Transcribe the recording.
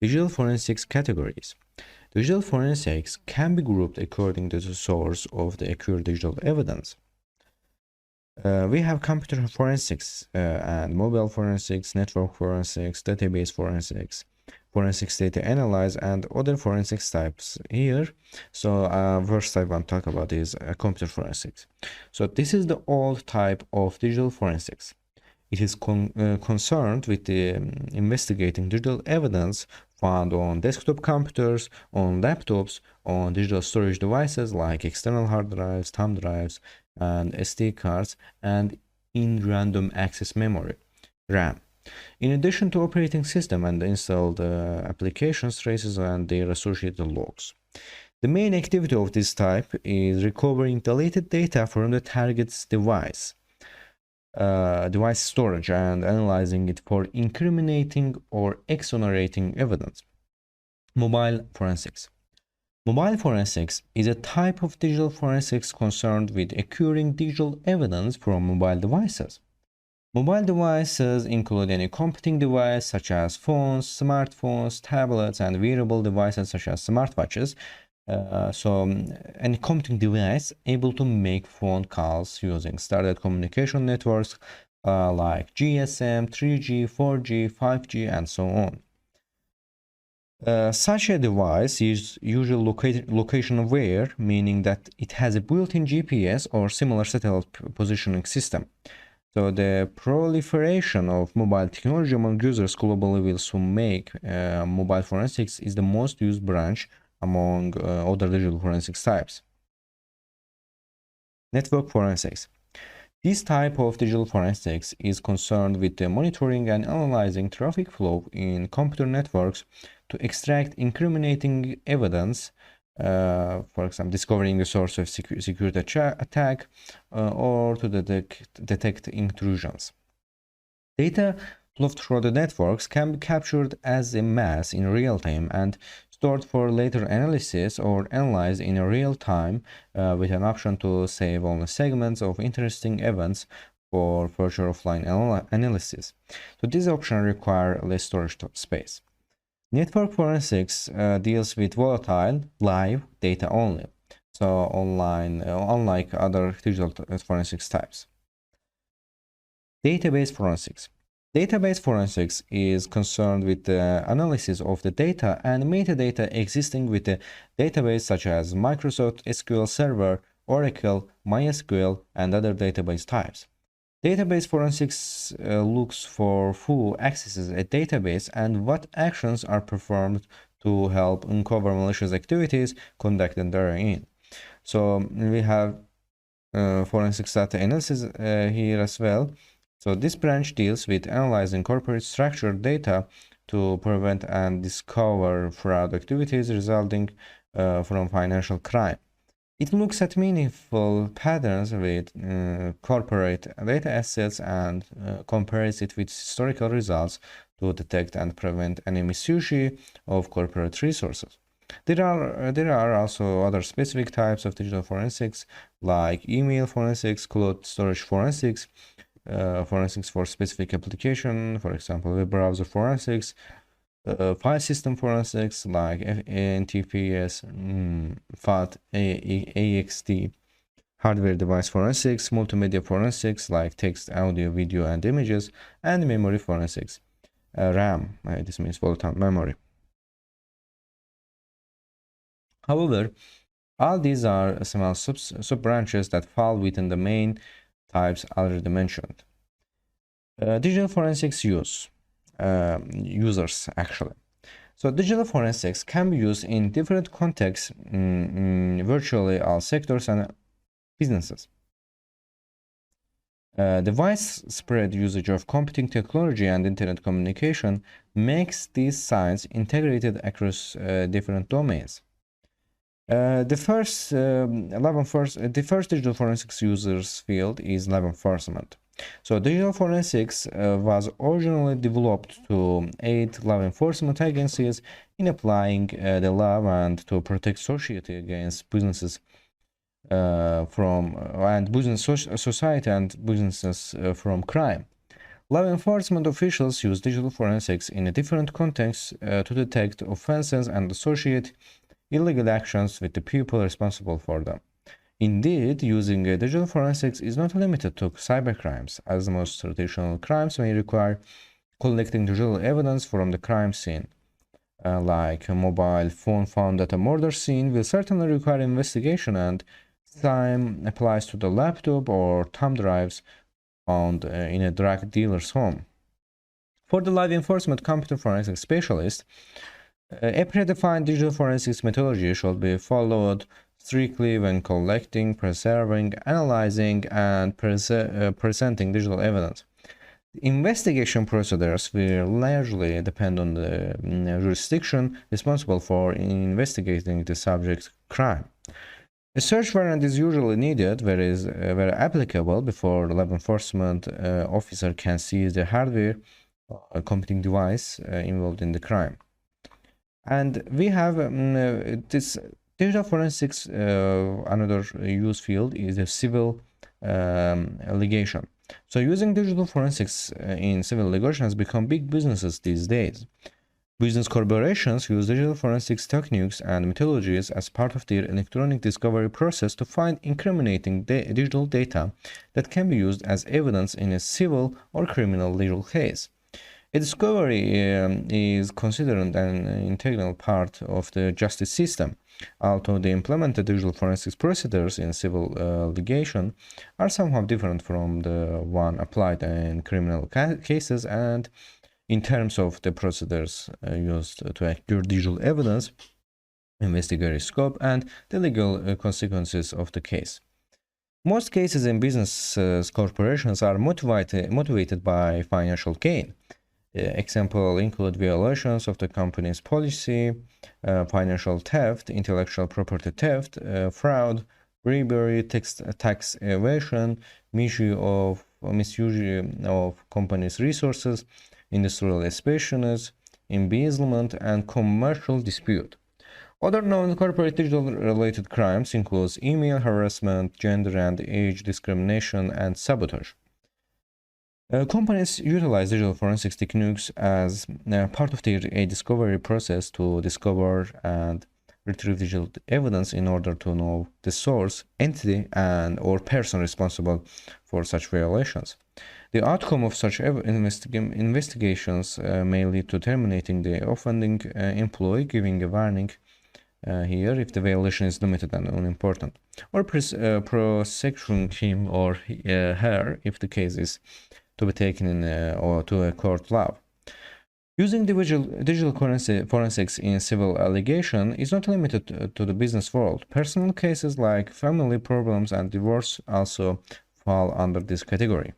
Digital forensics categories. Digital forensics can be grouped according to the source of the accurate digital evidence. We have computer forensics and mobile forensics, network forensics, database forensics, forensics data analysis, and other forensics types here. So first I want to talk about is computer forensics. So this is the old type of digital forensics. It is concerned with investigating digital evidence found on desktop computers, on laptops, on digital storage devices like external hard drives, thumb drives, and SD cards, and in random access memory, RAM. In addition to operating system and installed applications, traces, and their associated logs. The main activity of this type is recovering deleted data from the target's device storage and analyzing it for incriminating or exonerating evidence. Mobile forensics. Mobile forensics is a type of digital forensics concerned with acquiring digital evidence from mobile devices. Mobile devices include any computing device such as phones, smartphones, tablets, and wearable devices such as smartwatches. Any computing device able to make phone calls using standard communication networks like GSM, 3G, 4G, 5G, and so on. Such a device is usually location aware, meaning that it has a built-in GPS or similar satellite positioning system. So the proliferation of mobile technology among users globally will soon make mobile forensics is the most used branch among other digital forensics types. Network forensics. This type of digital forensics is concerned with the monitoring and analyzing traffic flow in computer networks to extract incriminating evidence, for example, discovering the source of security attack or to detect intrusions. Data flow through the networks can be captured as a mass in real time and stored for later analysis or analyzed in real time with an option to save only segments of interesting events for further offline analysis. So this option requires less storage space. Network forensics deals with volatile, live data only, so online, unlike other digital forensics types. Database forensics. Database forensics is concerned with the analysis of the data and metadata existing with the database such as Microsoft SQL Server, Oracle, MySQL, and other database types. Database forensics looks for who accesses a database and what actions are performed to help uncover malicious activities conducted therein. So we have forensics data analysis here as well. So this branch deals with analyzing corporate structured data to prevent and discover fraud activities resulting from financial crime. It looks at meaningful patterns with corporate data assets and compares it with historical results to detect and prevent any misuse of corporate resources. There are also other specific types of digital forensics like email forensics, cloud storage forensics, forensics for specific application, for example, web browser forensics, file system forensics like NTPS, FAT, AXT, hardware device forensics, multimedia forensics like text, audio, video, and images, and memory forensics, RAM, this means volatile memory. However, all these are small sub-branches that fall within the main types already mentioned. Digital forensics users actually. So digital forensics can be used in different contexts in virtually all sectors and businesses. The widespread usage of computing technology and internet communication makes these science integrated across different domains. The first digital forensics users field is law enforcement. So digital forensics was originally developed to aid law enforcement agencies in applying the law and to protect society against businesses society and businesses from crime. Law enforcement officials use digital forensics in a different context to detect offenses and associate illegal actions with the people responsible for them. Indeed, using digital forensics is not limited to cybercrimes, as most traditional crimes may require collecting digital evidence from the crime scene. Like a mobile phone found at a murder scene will certainly require investigation, and same applies to the laptop or thumb drives found in a drug dealer's home. For the law enforcement computer forensics specialist, a predefined digital forensics methodology should be followed strictly when collecting, preserving, analyzing, and presenting digital evidence. Investigation procedures will largely depend on the jurisdiction responsible for investigating the subject's crime. A search warrant is usually needed where applicable before the law enforcement officer can seize the hardware or computing device involved in the crime. And we have this digital forensics. Another use field is a civil litigation. So using digital forensics in civil litigation has become big businesses these days. Business corporations use digital forensics techniques and methodologies as part of their electronic discovery process to find incriminating digital data that can be used as evidence in a civil or criminal legal case. A discovery is considered an integral part of the justice system. Although the implemented digital forensics procedures in civil litigation are somehow different from the one applied in criminal cases, and in terms of the procedures used to acquire digital evidence, investigatory scope, and the legal consequences of the case. Most cases in business corporations are motivated by financial gain. Examples include violations of the company's policy, financial theft, intellectual property theft, fraud, bribery, tax evasion, misuse of company's resources, industrial espionage, embezzlement, and commercial dispute. Other known corporate digital-related crimes include email harassment, gender and age discrimination, and sabotage. Companies utilize digital forensics techniques as part of their discovery process to discover and retrieve digital evidence in order to know the source, entity, and/or person responsible for such violations. The outcome of such investigations may lead to terminating the offending employee, giving a warning here if the violation is limited and unimportant, or prosecuting him or her if the case is to be taken in or to a court law. Using digital forensics in civil litigation is not limited to the business world. Personal cases like family problems and divorce also fall under this category.